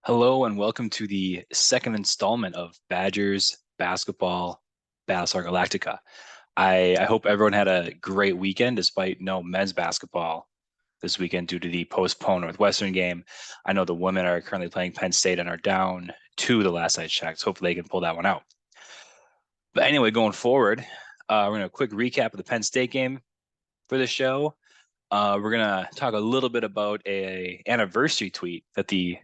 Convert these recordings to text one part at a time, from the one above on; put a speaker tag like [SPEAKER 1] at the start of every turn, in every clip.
[SPEAKER 1] Hello and welcome to the second installment of Badgers Basketball Battlestar Galactica. I hope everyone had a great weekend despite no men's basketball this weekend due to the postponed Northwestern game. I know the women are currently playing Penn State and are down two the last I checked. So hopefully they can pull that one out. But anyway, going forward, we're going to quick recap of the Penn State game for the show. We're gonna talk a little bit about a anniversary tweet that the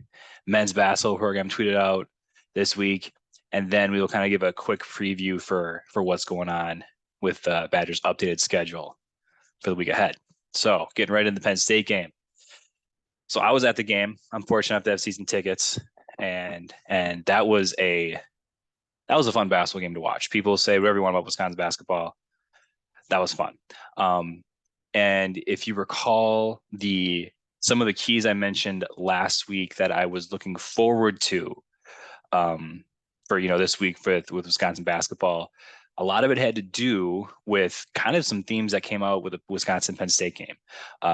[SPEAKER 1] men's basketball program tweeted out this week, and then we will kind of give a quick preview for what's going on with Badgers' updated schedule for the week ahead. So, getting right into the Penn State game. So I was at the game. I'm fortunate enough to have season tickets, and that was a fun basketball game to watch. People say whatever you want about Wisconsin basketball. That was fun. And if you recall some of the keys I mentioned last week that I was looking forward to for this week with Wisconsin basketball, a lot of it had to do with kind of some themes that came out with the Wisconsin Penn State game.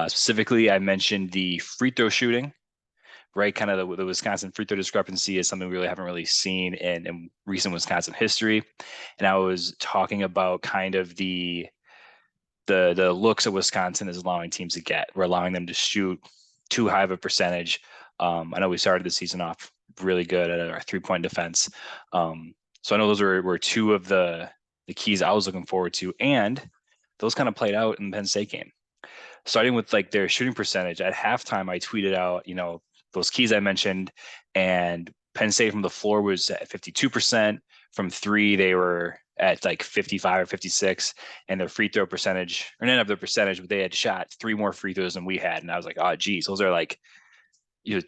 [SPEAKER 1] Specifically, I mentioned the free throw shooting, right? Kind of the Wisconsin free throw discrepancy is something we really haven't really seen in recent Wisconsin history. And I was talking about kind of the looks that Wisconsin is allowing teams to get. We're allowing them to shoot too high of a percentage. I know we started the season off really good at our 3-point defense. So I know those were two of the keys I was looking forward to, and those kind of played out in the Penn State game. Starting with like their shooting percentage at halftime, I tweeted out, those keys I mentioned, and Penn State from the floor was at 52%. From three, they were at like 55 or 56, and their free throw percentage, or not of their percentage, but they had shot three more free throws than we had. And I was like, oh, geez, those are like,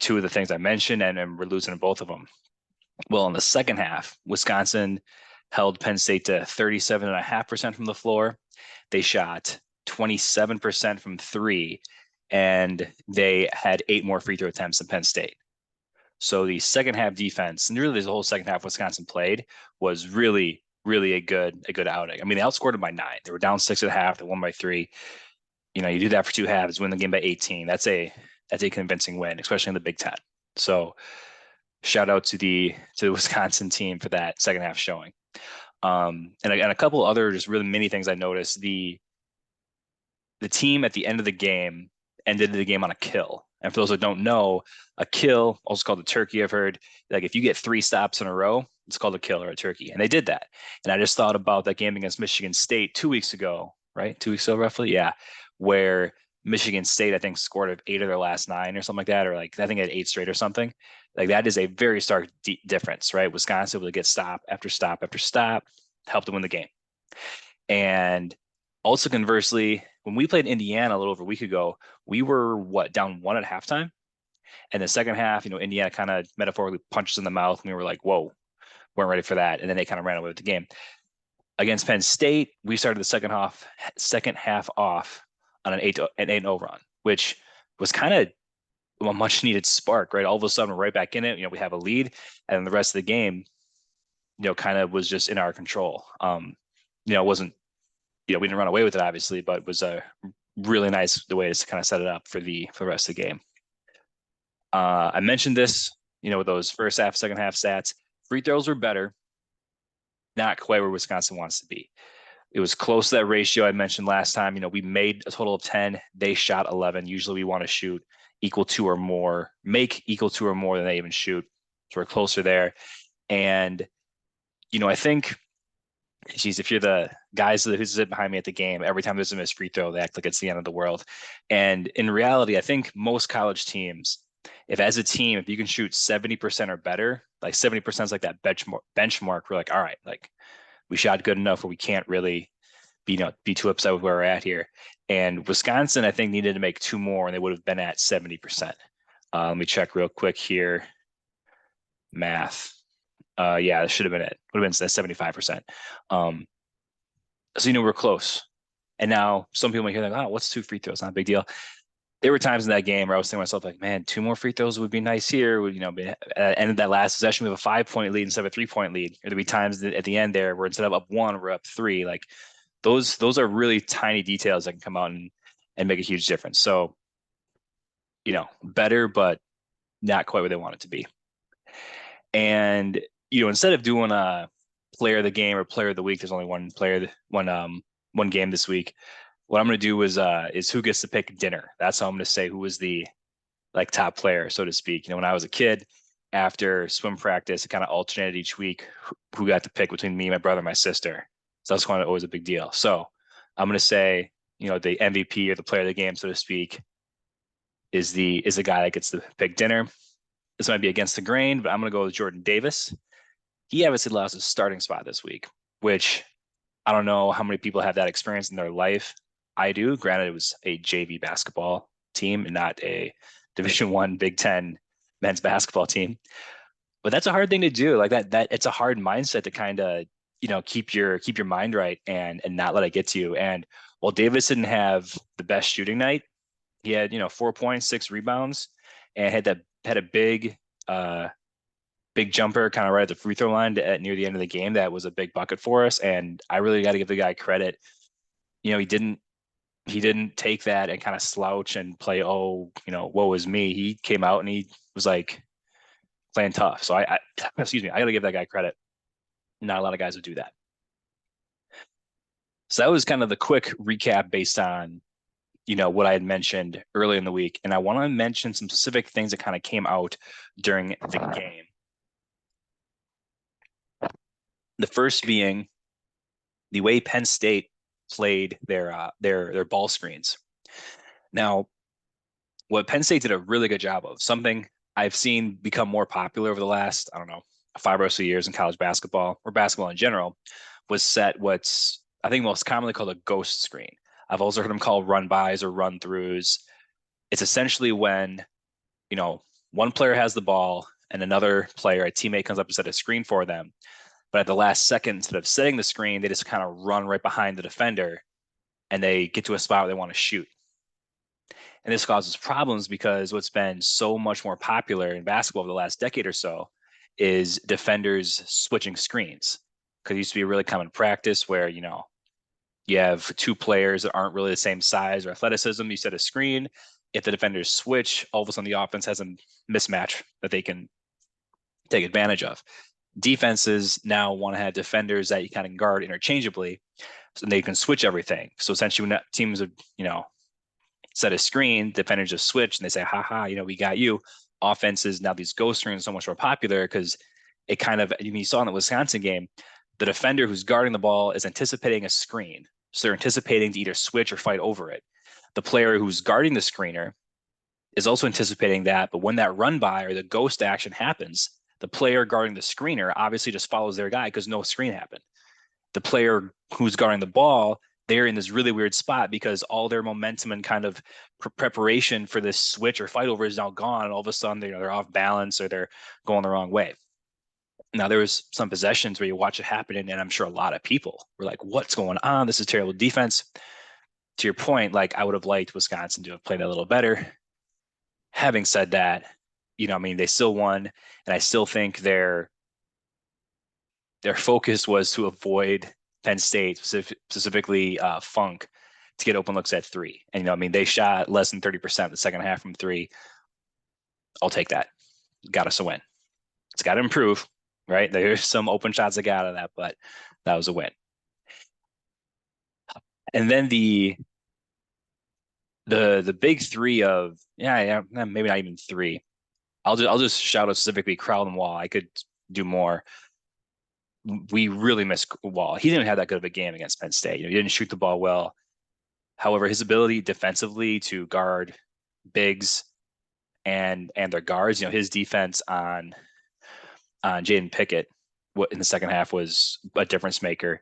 [SPEAKER 1] two of the things I mentioned, and we're losing both of them. Well, in the second half, Wisconsin held Penn State to 37.5% from the floor. They shot 27% from three, and they had 8 more free throw attempts than Penn State. So the second half defense, and really the whole second half Wisconsin played, was really, really a good outing. I mean, they outscored them by 9. They were down 6 at half. They won by 3. You do that for 2 halves, win the game by 18. That's a convincing win, especially in the Big Ten. So shout out to the Wisconsin team for that second half showing. And a couple other just really mini things I noticed. The team at the end of the game ended the game on a kill. And for those that don't know, a kill, also called a turkey, I've heard, like if you get 3 stops in a row, it's called a kill or a turkey. And they did that. And I just thought about that game against Michigan State 2 weeks ago, right? 2 weeks ago, roughly. Yeah. Where Michigan State, I think, scored 8 of their last 9 or something like that, or like I think it had 8 straight or something. Like that is a very stark difference, right? Wisconsin able to get stop after stop after stop, helped them win the game. And also conversely, when we played Indiana a little over a week ago, we were down 1 at halftime. And the second half, Indiana kind of metaphorically punched us in the mouth. And we were like, whoa, weren't ready for that. And then they kind of ran away with the game. Against Penn State, we started the second half off on an 8-0 run, which was kind of a much needed spark, right? All of a sudden, we're right back in it. We have a lead, and the rest of the game, kind of was just in our control. It wasn't, we didn't run away with it, obviously, but it was a really nice the way to kind of set it up for the rest of the game. I mentioned this, with those first half, second half stats. Free throws were better, not quite where Wisconsin wants to be. It was close to that ratio I mentioned last time. We made a total of 10. They shot 11. Usually we want to shoot equal to or more, make equal to or more than they even shoot. So we're closer there. And, I think, geez, if you're the guys who sit behind me at the game, every time there's a missed free throw, they act like it's the end of the world. And in reality, I think most college teams, if as a team, if you can shoot 70% or better, like 70% is like that benchmark, we're like, all right, like we shot good enough where we can't really be too upset with where we're at here. And Wisconsin, I think, needed to make 2 more, and they would have been at 70%. Let me check real quick here. Math. Yeah, that should have been it. Would have been 75%. So we're close. And now some people might hear like, oh, what's 2 free throws? Not a big deal. There were times in that game where I was thinking to myself, like, man, 2 more free throws would be nice here. Would, at the end of that last possession, we have a 5-point lead instead of a 3-point lead. There'd be times at the end there where instead of up 1, we're up 3. Like those are really tiny details that can come out and make a huge difference. So, better, but not quite where they want it to be. And, instead of doing a player of the game or player of the week, there's only one game this week. What I'm going to do is who gets to pick dinner. That's how I'm going to say who was the like top player, so to speak. When I was a kid, after swim practice, it kind of alternated each week who got to pick between me, my brother, and my sister. So that's kind of always a big deal. So I'm going to say, the MVP or the player of the game, so to speak, is the guy that gets to pick dinner. This might be against the grain, but I'm going to go with Jordan Davis. He obviously lost his starting spot this week, which I don't know how many people have that experience in their life. I do. Granted, it was a JV basketball team and not a Division I Big Ten men's basketball team. But that's a hard thing to do. Like that it's a hard mindset to kind of, keep your mind right and not let it get to you. And while Davis didn't have the best shooting night, he had, 4 points, 6 rebounds, and had a big jumper kind of right at the free throw line near the end of the game. That was a big bucket for us. And I really got to give the guy credit. He didn't take that and kind of slouch and play, woe is me. He came out and he was like playing tough. So I excuse me, I got to give that guy credit. Not a lot of guys would do that. So that was kind of the quick recap based on, what I had mentioned early in the week. And I want to mention some specific things that kind of came out during the game. The first being the way Penn State played their ball screens. Now, what Penn State did a really good job of, something I've seen become more popular over the last, I don't know, 5 or so years in college basketball or basketball in general, was set what's I think most commonly called a ghost screen. I've also heard them called run bys or run throughs. It's essentially when, one player has the ball and another player, a teammate, comes up to set a screen for them. But at the last second, instead of setting the screen, they just kind of run right behind the defender and they get to a spot where they want to shoot. And this causes problems because what's been so much more popular in basketball over the last decade or so is defenders switching screens. Because it used to be a really common practice where, you have two players that aren't really the same size or athleticism. You set a screen. If the defenders switch, all of a sudden the offense has a mismatch that they can take advantage of. Defenses now want to have defenders that you kind of guard interchangeably so they can switch everything. So essentially when teams would, set a screen, defenders just switch and they say, ha, we got you. Offenses, now these ghost screens are so much more popular because it kind of, you saw in the Wisconsin game, the defender who's guarding the ball is anticipating a screen. So they're anticipating to either switch or fight over it. The player who's guarding the screener is also anticipating that, but when that run by or the ghost action happens, the player guarding the screener obviously just follows their guy because no screen happened. The player who's guarding the ball, they're in this really weird spot because all their momentum and kind of preparation for this switch or fight over is now gone. And all of a sudden, they're off balance or they're going the wrong way. Now, there was some possessions where you watch it happen, and I'm sure a lot of people were like, what's going on? This is terrible defense. To your point, like I would have liked Wisconsin to have played a little better. Having said that, they still won, and I still think their focus was to avoid Penn State, specifically Funk, to get open looks at three. And, they shot less than 30% the second half from three. I'll take that. Got us a win. It's got to improve, right? There's some open shots that got out of that, but that was a win. And then the big three of, maybe not even three. I'll just shout out specifically Crowell and Wahl. I could do more. We really missed Wahl. He didn't have that good of a game against Penn State. He didn't shoot the ball well. However, his ability defensively to guard bigs and their guards, his defense on Jaden Pickett in the second half was a difference maker.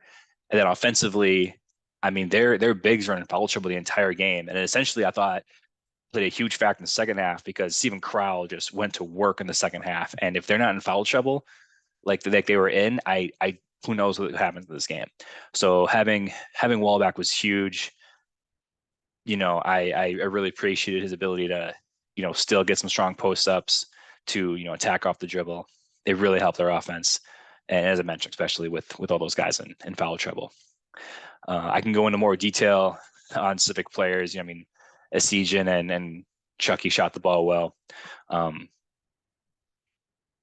[SPEAKER 1] And then offensively, their bigs were in foul trouble the entire game. And essentially, I thought played a huge factor in the second half because Stephen Crowell just went to work in the second half. And if they're not in foul trouble, like they were in, I who knows what happens in this game. So having Wahl back was huge. I really appreciated his ability to, still get some strong post ups to, attack off the dribble. It really helped their offense. And as I mentioned, especially with all those guys in foul trouble. I can go into more detail on specific players. Esijan and Chucky shot the ball well.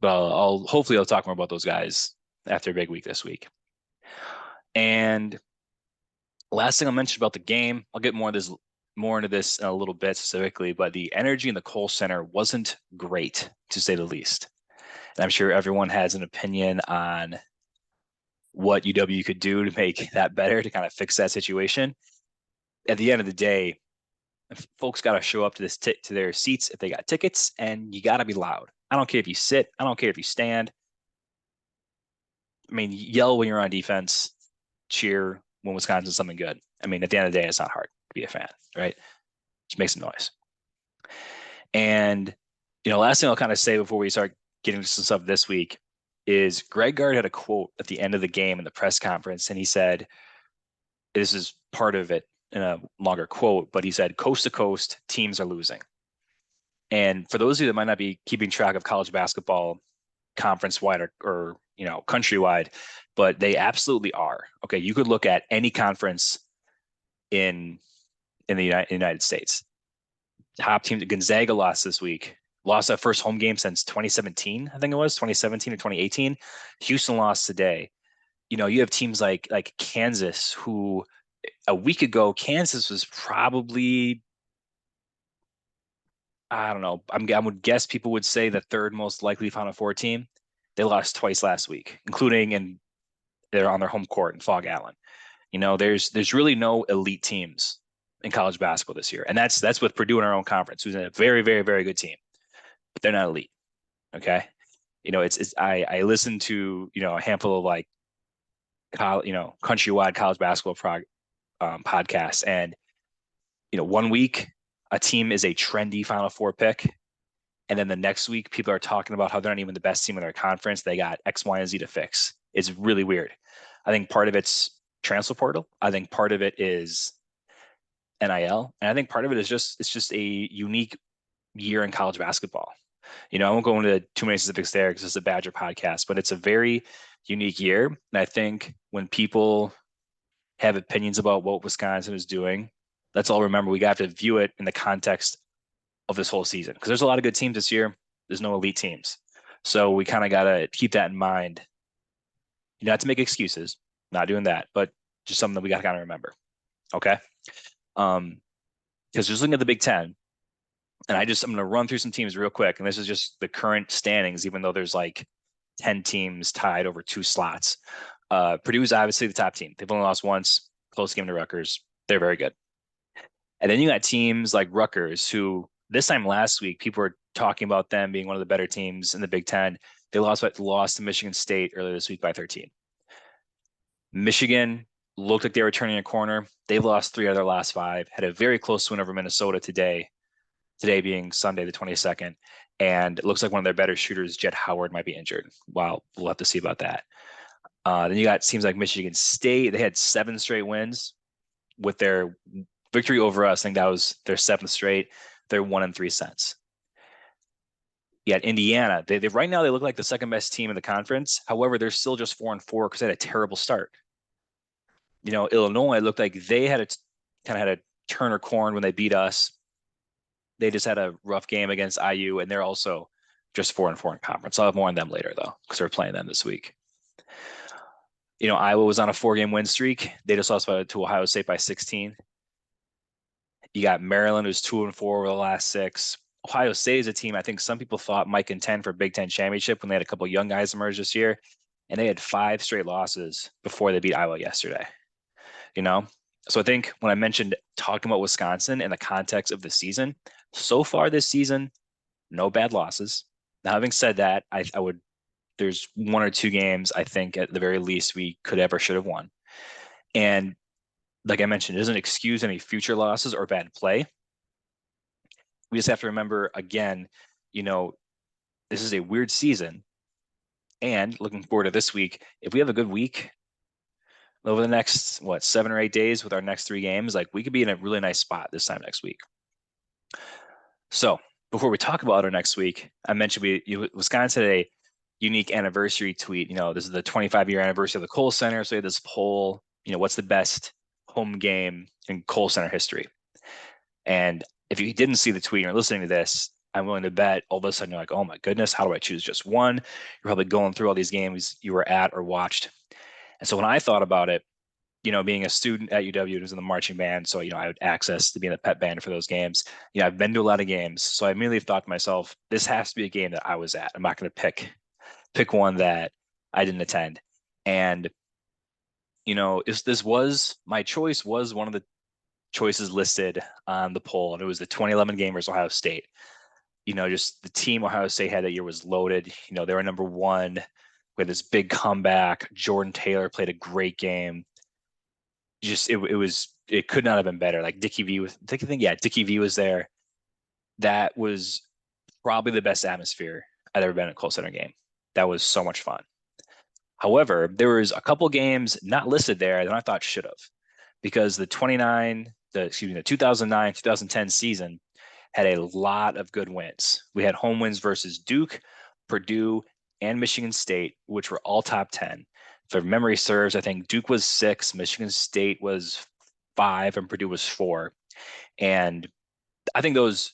[SPEAKER 1] But hopefully I'll talk more about those guys after a big week this week. And last thing I'll mention about the game, I'll get more into this in a little bit specifically, but the energy in the Kohl Center wasn't great, to say the least. And I'm sure everyone has an opinion on what UW could do to make that better, to kind of fix that situation. At the end of the day, folks got to show up to to their seats if they got tickets, and you got to be loud. I don't care if you sit. I don't care if you stand. I mean, yell when you're on defense, cheer when Wisconsin's something good. I mean, at the end of the day, it's not hard to be a fan, right? Just make some noise. And, last thing I'll kind of say before we start getting to some stuff this week is Greg Gard had a quote at the end of the game in the press conference, and he said, this is part of it in a longer quote, but he said, coast to coast, teams are losing. And for those of you that might not be keeping track of college basketball conference-wide or countrywide, but they absolutely are. Okay, you could look at any conference in the United States. Top team, Gonzaga lost this week. Lost that first home game since 2017, I think it was 2017 or 2018. Houston lost today. You have teams like Kansas, who a week ago, Kansas was probably, I don't know, I would guess people would say the third most likely Final Four team. They lost twice last week, including they're on their home court in Fog Allen. There's really no elite teams in college basketball this year, and that's with Purdue in our own conference, who's a very, very, very good team, but they're not elite. Okay, I listen to a handful of countrywide college basketball podcasts, and 1 week a team is a trendy Final Four pick, and then the next week people are talking about how they're not even the best team in their conference. They got X, Y, and Z to fix. It's really weird. I think part of it's transfer portal. I think part of it is NIL, and I think part of it is it's just a unique year in college basketball. I won't go into too many specifics there because it's a Badger podcast, but it's a very unique year. And I think when people have opinions about what Wisconsin is doing, let's all remember we got to view it in the context of this whole season, because there's a lot of good teams this year. There's no elite teams. So we kind of got to keep that in mind. Not to make excuses, not doing that, but just something that we got to kind of remember. Okay. Because just looking at the Big Ten, and I'm going to run through some teams real quick. And this is just the current standings, even though there's 10 teams tied over 2 slots. Purdue is obviously the top team. They've only lost once, close game to Rutgers. They're very good. And then you got teams like Rutgers, who this time last week, people were talking about them being one of the better teams in the Big Ten. They lost to Michigan State earlier this week by 13. Michigan looked like they were turning a corner. They've lost 3 out of their last 5, had a very close win over Minnesota today being Sunday, the 22nd. And it looks like one of their better shooters, Jet Howard, might be injured. Wow, we'll have to see about that. Then you got teams like Michigan State. They had 7 straight wins with their victory over us. I think that was their 7th straight. They're 1-3 since. You got Indiana. They right now they look like the second best team in the conference. However, they're still just 4-4 because they had a terrible start. Illinois looked like they had a turn or corn when they beat us. They just had a rough game against IU, and they're also just 4-4 in conference. I'll have more on them later, though, because we're playing them this week. Iowa was on a 4-game win streak. They just lost to Ohio State by 16. You got Maryland, who's 2-4 over the last 6. Ohio State is a team I think some people thought might contend for Big Ten championship when they had a couple of young guys emerge this year, and they had 5 straight losses before they beat Iowa yesterday. So I think when I mentioned talking about Wisconsin in the context of the season, so far this season, no bad losses. Now, having said that, there's 1 or 2 games I think at the very least we should have won. And like I mentioned, it doesn't excuse any future losses or bad play. We just have to remember, again, this is a weird season. And looking forward to this week, if we have a good week over the next, 7 or 8 days with our next 3 games, we could be in a really nice spot this time next week. So before we talk about our next week, I mentioned Wisconsin had a unique anniversary tweet. This is the 25-year anniversary of the Kohl Center. So we had this poll, what's the best home game in Kohl Center history? And if you didn't see the tweet or listening to this, I'm willing to bet all of a sudden you're like, oh my goodness, how do I choose just one? You're probably going through all these games you were at or watched. And so when I thought about it, being a student at UW, was in the marching band, so I had access to be in the pep band for those games. I've been to a lot of games, so I immediately thought to myself, this has to be a game that I was at. I'm not going to pick one that I didn't attend. And this was my choice, was one of the choices listed on the poll, and it was the 2011 game versus Ohio State. Just the team Ohio State had that year was loaded. They were number one. We had this big comeback. Jordan Taylor played a great game. Just it could not have been better. Like Dickie V was there. That was probably the best atmosphere I'd ever been at a Kohl Center game. That was so much fun. However, there was a couple games not listed there that I thought should have, because the 2009, 2010 season had a lot of good wins. We had home wins versus Duke, Purdue, and Michigan State, which were all top 10. If memory serves, I think Duke was 6, Michigan State was 5, and Purdue was 4. And I think those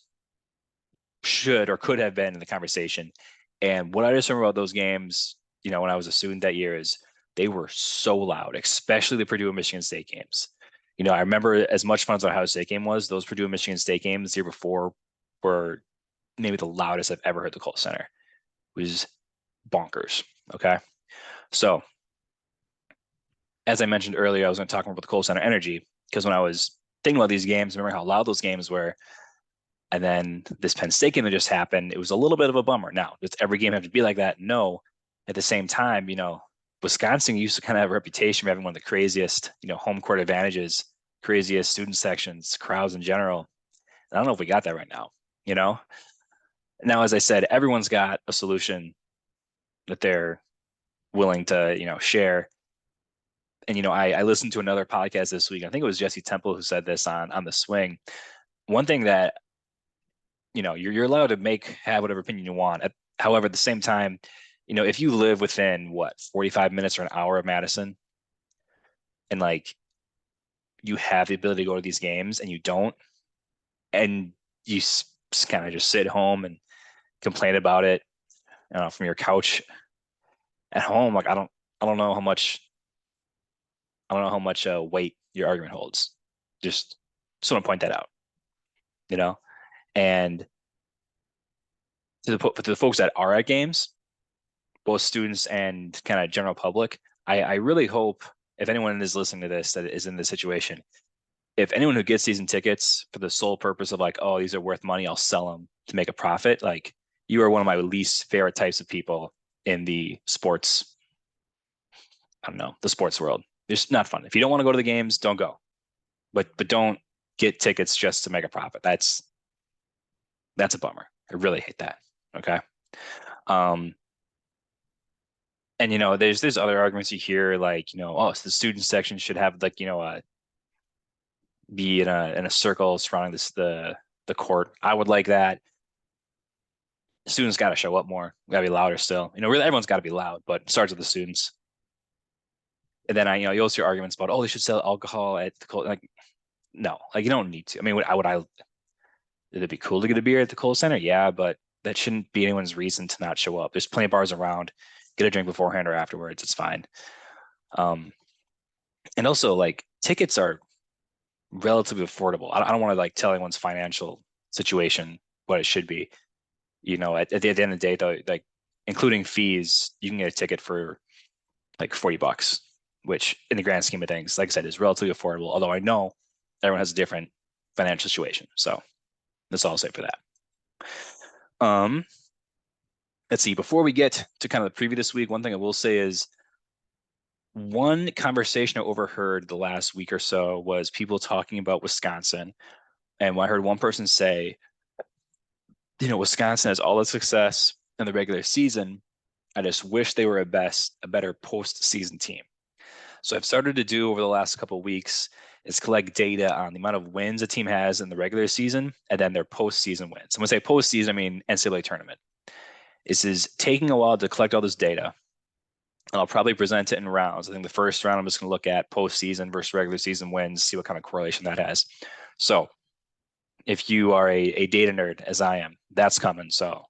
[SPEAKER 1] should or could have been in the conversation. And what I just remember about those games, when I was a student that year, is they were so loud, especially the Purdue and Michigan State games. I remember as much fun as the Ohio State game was, those Purdue and Michigan State games the year before were maybe the loudest I've ever heard the Kohl Center. It was bonkers. Okay. So as I mentioned earlier, I was going to talk more about the Kohl Center energy, because when I was thinking about these games, remember how loud those games were. And then this Penn State game that just happened, it was a little bit of a bummer. Now, does every game have to be like that? No. At the same time, Wisconsin used to kind of have a reputation for having one of the craziest, home court advantages, craziest student sections, crowds in general. And I don't know if we got that right now, Now, as I said, everyone's got a solution that they're willing to, share. And, I listened to another podcast this week. I think it was Jesse Temple who said this on The Swing. One thing that, you're allowed to have whatever opinion you want. However, at the same time, if you live within 45 minutes or an hour of Madison, and you have the ability to go to these games and you don't, and you kind of just sit home and complain about it, from your couch at home, I don't know how much weight your argument holds. Just want to point that out, and to the folks that are at games, both students and kind of general public, I really hope, if anyone is listening to this that is in this situation, if anyone who gets season tickets for the sole purpose of oh, these are worth money, I'll sell them to make a profit, you are one of my least favorite types of people in the sports, the sports world. It's not fun. If you don't want to go to the games, don't go. But don't get tickets just to make a profit. That's a bummer. I really hate that. Okay. And there's other arguments you hear, oh, so the student section should have be in a circle surrounding the court. I would like that. Students got to show up more. Got to be louder still. Really everyone's got to be loud, but it starts with the students. And then you'll see arguments about, oh, they should sell alcohol at the Kohl. No, you don't need to. I mean, would it be cool to get a beer at the Kohl Center? Yeah, but that shouldn't be anyone's reason to not show up. There's plenty of bars around. Get a drink beforehand or afterwards. It's fine. And also, tickets are relatively affordable. I don't want to tell anyone's financial situation what it should be. At the end of the day, though, including fees, you can get a ticket for $40, which in the grand scheme of things, like I said, is relatively affordable. Although I know everyone has a different financial situation. So that's all I'll say for that. Let's see, before we get to kind of the preview this week, one thing I will say is one conversation I overheard the last week or so was people talking about Wisconsin. And when I heard one person say, Wisconsin has all the success in the regular season, I just wish they were a better postseason team. So I've started to do over the last couple of weeks is collect data on the amount of wins a team has in the regular season and then their postseason wins. When I say postseason, I mean NCAA tournament. This is taking a while to collect all this data. And I'll probably present it in rounds. I think the first round, I'm just going to look at postseason versus regular season wins, see what kind of correlation that has. So if you are a data nerd, as I am, that's coming. So,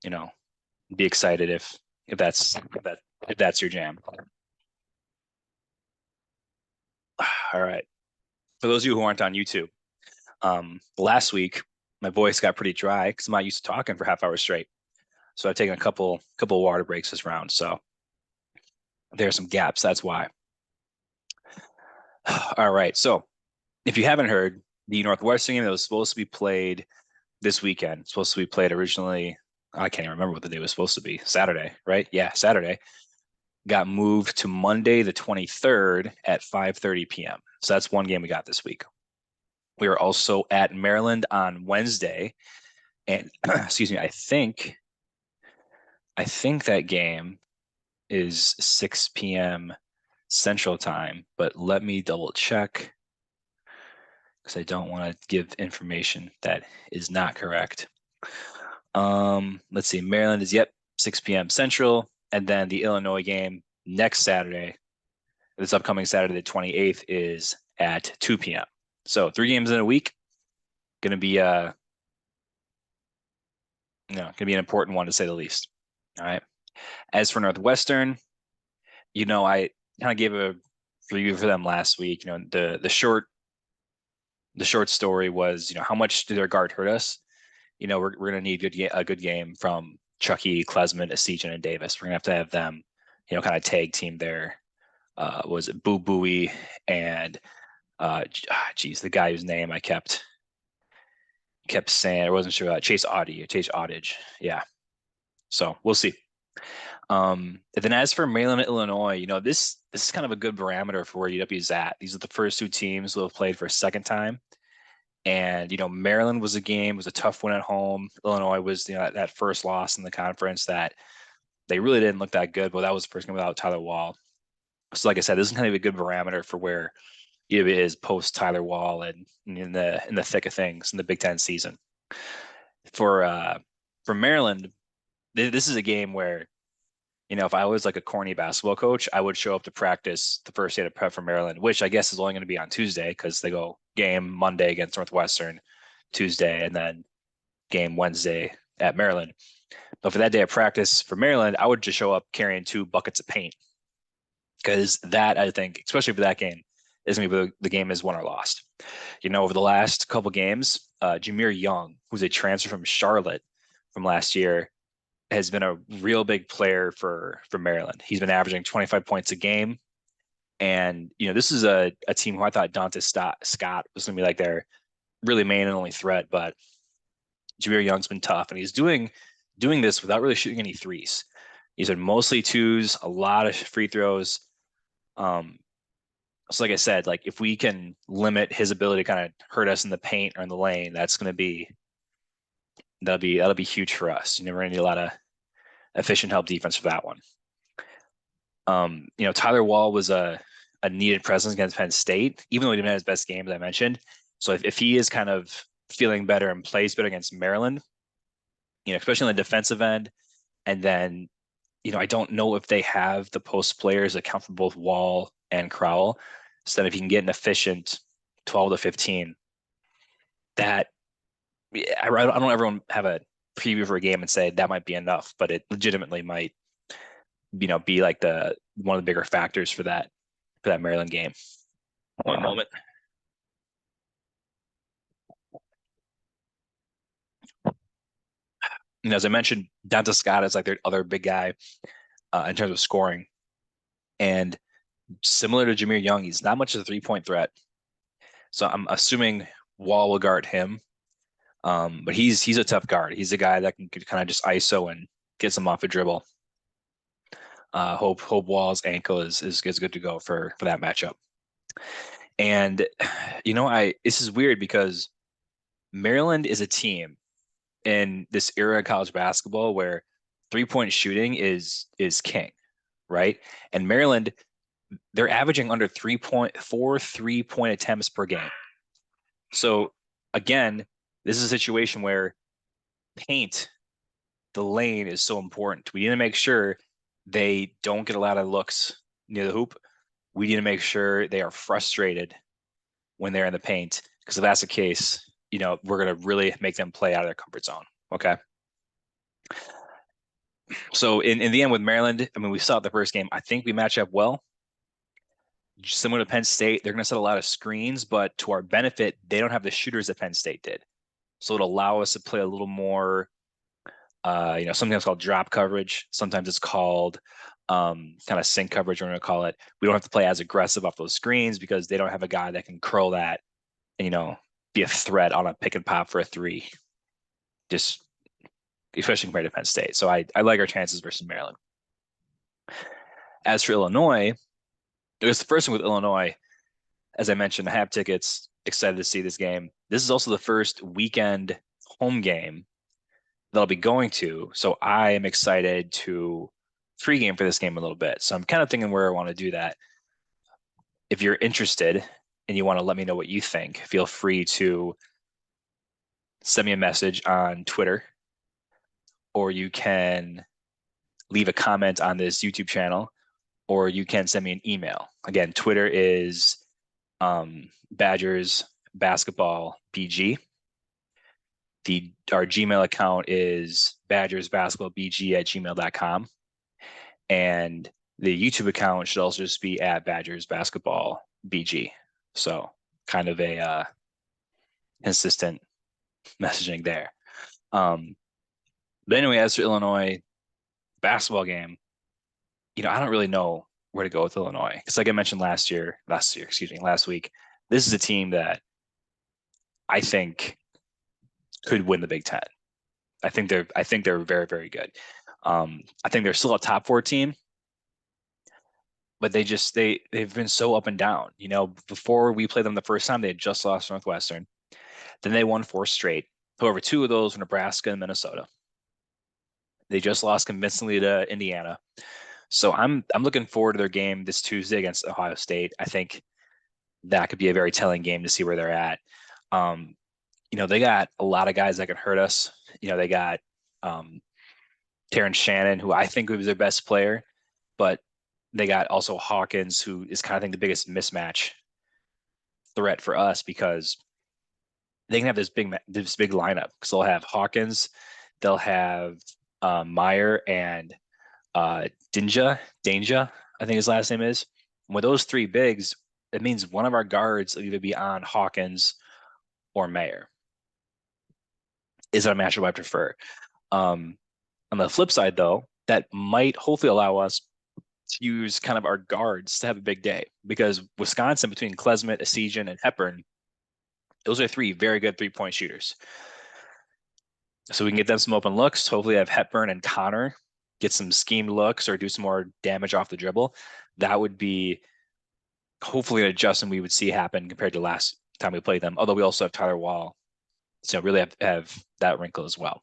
[SPEAKER 1] be excited if that's your jam. All right. For those of you who aren't on YouTube, last week my voice got pretty dry because I'm not used to talking for half hour straight. So I've taken a couple water breaks this round. So there are some gaps. That's why. All right. So if you haven't heard, the Northwestern game that was supposed to be played this weekend, supposed to be played originally, I can't even remember what the day was supposed to be. Saturday, right? Yeah, Saturday. Got moved to Monday the 23rd at 5:30 p.m. So that's one game we got this week. We are also at Maryland on Wednesday, and excuse me, I think that game is 6 p.m. Central Time, but let me double check because I don't want to give information that is not correct. Let's see. Maryland is 6 p.m. Central, and then the Illinois game next Saturday, this upcoming Saturday, the 28th, is at 2 p.m. So 3 games in a week. Going to be an important one to say the least. All right. As for Northwestern, I kind of gave a preview for them last week. The short story was, how much did their guard hurt us? We're going to need a good game from Chucky, Klesman, Asijan, and Davis. We're going to have them, kind of tag team there. Was it Boo Buie and the guy whose name I kept saying, I wasn't sure about Chase Audich. Yeah. So we'll see. And then as for Maryland and Illinois, this is kind of a good barometer for where UW is at. These are the first 2 teams who have played for a second time. And, Maryland was a tough win at home. Illinois was, that first loss in the conference that they really didn't look that good, but that was the first game without Tyler Wahl. So like I said, this is kind of a good barometer for where UW is post Tyler Wahl and in the thick of things in the Big Ten season. For Maryland, this is a game where, if I was like a corny basketball coach, I would show up to practice the first day to prep for Maryland, which I guess is only going to be on Tuesday because they go game Monday against Northwestern, Tuesday, and then game Wednesday at Maryland. But for that day of practice for Maryland, I would just show up carrying 2 buckets of paint because that, I think, especially for that game, is going to be the game is won or lost. Over the last couple games, Jameer Young, who's a transfer from Charlotte from last year, has been a real big player for Maryland. He's been averaging 25 points a game. And, this is a team who I thought Dante Scott was going to be like their really main and only threat. But Jameer Young's been tough, and he's doing this without really shooting any threes. He's had mostly 2s, a lot of free throws. So like I said, like if we can limit his ability to kind of hurt us in the paint or in the lane, that'll be huge for us. We're going to need a lot of efficient help defense for that one. Tyler Wahl was a needed presence against Penn State, even though he didn't have his best game, as I mentioned. So if he is kind of feeling better and plays better against Maryland, especially on the defensive end, and then, I don't know if they have the post players that count for both Wahl and Crowell. So that if you can get an efficient 12 to 15, I don't ever have a preview for a game and say that might be enough, but it legitimately might, be like one of the bigger factors for that Maryland game. One moment. As I mentioned, Dante Scott is like their other big guy in terms of scoring. And similar to Jameer Young, he's not much of a 3-point threat. So I'm assuming Wahl will guard him. But he's a tough guard. He's a guy that can kind of just ISO and get some off a dribble. Hope Wahl's ankle is good to go for that matchup. And this is weird because Maryland is a team in this era of college basketball where 3-point shooting is king, right? And Maryland, they're averaging under 3-point attempts per game. So again, this is a situation where paint the lane is so important. We need to make sure they don't get a lot of looks near the hoop. We need to make sure they are frustrated when they're in the paint, because if that's the case, we're going to really make them play out of their comfort zone. Okay. So in the end with Maryland, I mean, we saw it the first game. I think we match up well. Similar to Penn State, they're going to set a lot of screens, but to our benefit, they don't have the shooters that Penn State did. So it'll allow us to play a little more, sometimes called drop coverage. Sometimes it's called kind of sink coverage, we're going to call it. We don't have to play as aggressive off those screens because they don't have a guy that can curl that and, be a threat on a pick and pop for a three, just especially compared to Penn State. So I like our chances versus Maryland. As for Illinois, it was the first one with Illinois. As I mentioned, I have tickets, excited to see this game. This is also the first weekend home game that I'll be going to. So I am excited to pregame for this game a little bit. So I'm kind of thinking where I want to do that. If you're interested and you want to let me know what you think, feel free to send me a message on Twitter, or you can leave a comment on this YouTube channel, or you can send me an email. Again, Twitter is Badgers Basketball BG. Our Gmail account is badgersbasketballbg@gmail.com. And the YouTube account should also just be at Badgers Basketball BG. So kind of a consistent messaging there. But anyway, as for Illinois basketball game, I don't really know where to go with Illinois. Because like I mentioned last week, this is a team that I think could win the Big Ten. I think they're very, very good. I think they're still a top 4 team, but they've been so up and down. Before we played them the first time, they had just lost Northwestern. Then they won 4 straight. However, 2 of those were Nebraska and Minnesota. They just lost convincingly to Indiana. So I'm looking forward to their game this Tuesday against Ohio State. I think that could be a very telling game to see where they're at. They got a lot of guys that can hurt us. They got Terrence Shannon, who I think was their best player, but they got also Hawkins, who is kind of, I think, the biggest mismatch threat for us because they can have this big lineup because they'll have Hawkins, they'll have Meyer and Danja, I think his last name is. And with those 3 bigs, it means one of our guards will either be on Hawkins or Meyer. Is that a matchup I prefer? On the flip side, though, that might hopefully allow us to use kind of our guards to have a big day because Wisconsin, between Klesmit, Esigian, and Hepburn, those are 3 very good 3-point shooters. So we can get them some open looks. Hopefully have Hepburn and Connor get some schemed looks or do some more damage off the dribble. That would be hopefully an adjustment we would see happen compared to last time we played them. Although we also have Tyler Wahl. So really have that wrinkle as well.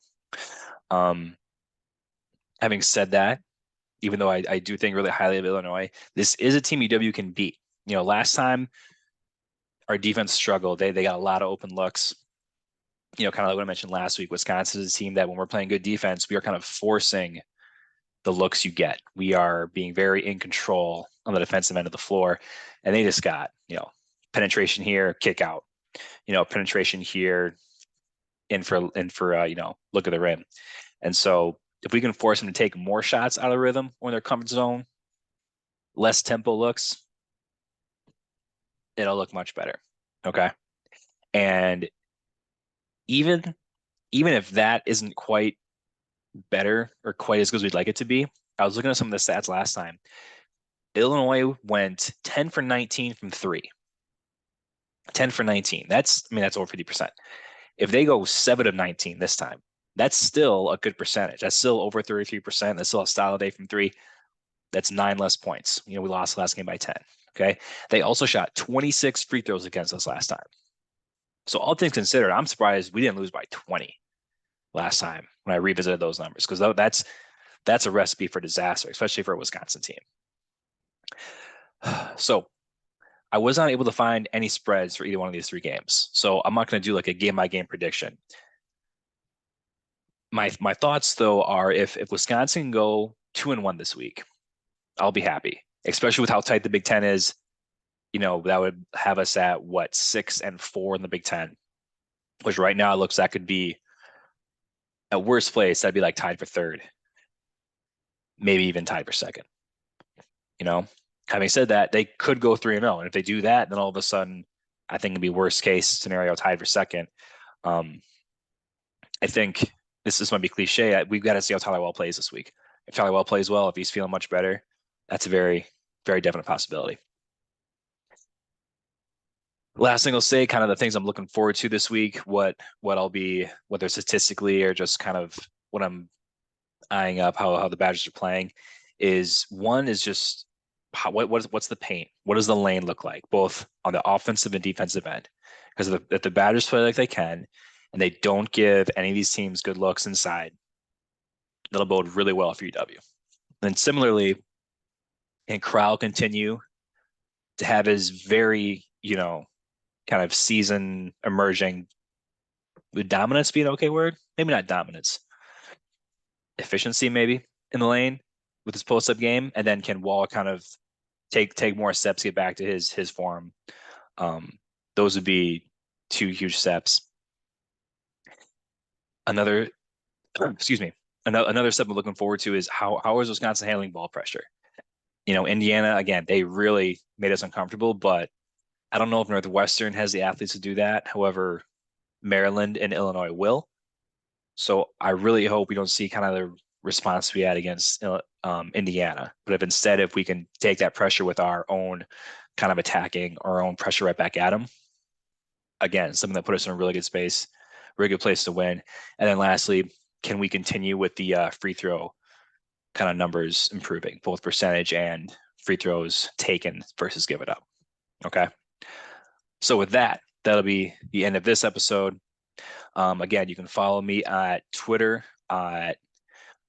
[SPEAKER 1] Having said that, even though I do think really highly of Illinois, this is a team UW can beat. Last time our defense struggled. They got a lot of open looks. Kind of like what I mentioned last week, Wisconsin is a team that when we're playing good defense, we are kind of forcing the looks you get. We are being very in control on the defensive end of the floor. And they just got, penetration here, kick out, penetration here, in for look at the rim. And so if we can force them to take more shots out of the rhythm when they're comfort zone, less tempo looks, it'll look much better. Okay. And even if that isn't quite better or quite as good as we'd like it to be, I was looking at some of the stats last time. Illinois went 10 for 19 from 3. 10 for 19. That's over 50%. If they go 7 of 19 this time, that's still a good percentage. That's still over 33%. That's still a style day from 3. That's 9 less points. We lost the last game by 10. Okay. They also shot 26 free throws against us last time. So all things considered, I'm surprised we didn't lose by 20 last time when I revisited those numbers, because that's a recipe for disaster, especially for a Wisconsin team. So I was not able to find any spreads for either one of these 3 games. So I'm not going to do like a game-by-game prediction. My thoughts, though, are if Wisconsin can go 2-1 this week, I'll be happy, especially with how tight the Big Ten is. That would have us at 6-4 in the Big Ten, which right now it looks that could be At worst place, that'd be like tied for third, maybe even tied for second. You know, having said that, they could go 3-0. And if they do that, then all of a sudden, I think it'd be worst case scenario tied for second. Um, I think this might be cliche. We've got to see how Tyler Wahl plays this week. If Tyler Wahl plays well, if he's feeling much better, that's a very, very definite possibility. Last thing I'll say, kind of the things I'm looking forward to this week, what I'll be, whether statistically or just kind of what I'm eyeing up how the Badgers are playing, is one is just what's the paint? What does the lane look like, both on the offensive and defensive end? Because if the Badgers play like they can, and they don't give any of these teams good looks inside, that'll bode really well for UW. And similarly, can Corral continue to have his very, kind of season emerging, would dominance be an okay word? Maybe not dominance, efficiency maybe in the lane with his post up game, and then can Wahl kind of take more steps to get back to his form. Those would be two huge steps. Another, excuse me, another step I'm looking forward to is how is Wisconsin handling ball pressure? Indiana, again, they really made us uncomfortable, but I don't know if Northwestern has the athletes to do that. However, Maryland and Illinois will. So I really hope we don't see kind of the response we had against Indiana. But if we can take that pressure with our own kind of attacking, our own pressure right back at them, again, something that put us in a really good space, really good place to win. And then lastly, can we continue with the free throw kind of numbers improving, both percentage and free throws taken versus give it up? Okay. So with that, that'll be the end of this episode. Again, you can follow me at Twitter at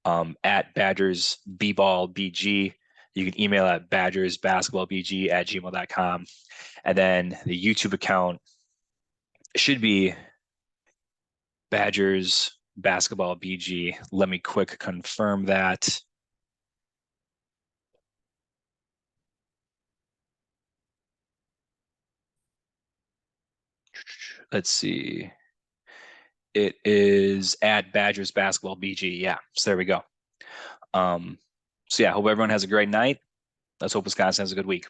[SPEAKER 1] Badgers B-Ball BG. You can email at badgersbasketballbg@gmail.com. And then the YouTube account should be Badgers Basketball BG. Let me quick confirm that. Let's see. It is at Badgers Basketball BG. Yeah, so there we go. So yeah, hope everyone has a great night. Let's hope Wisconsin has a good week.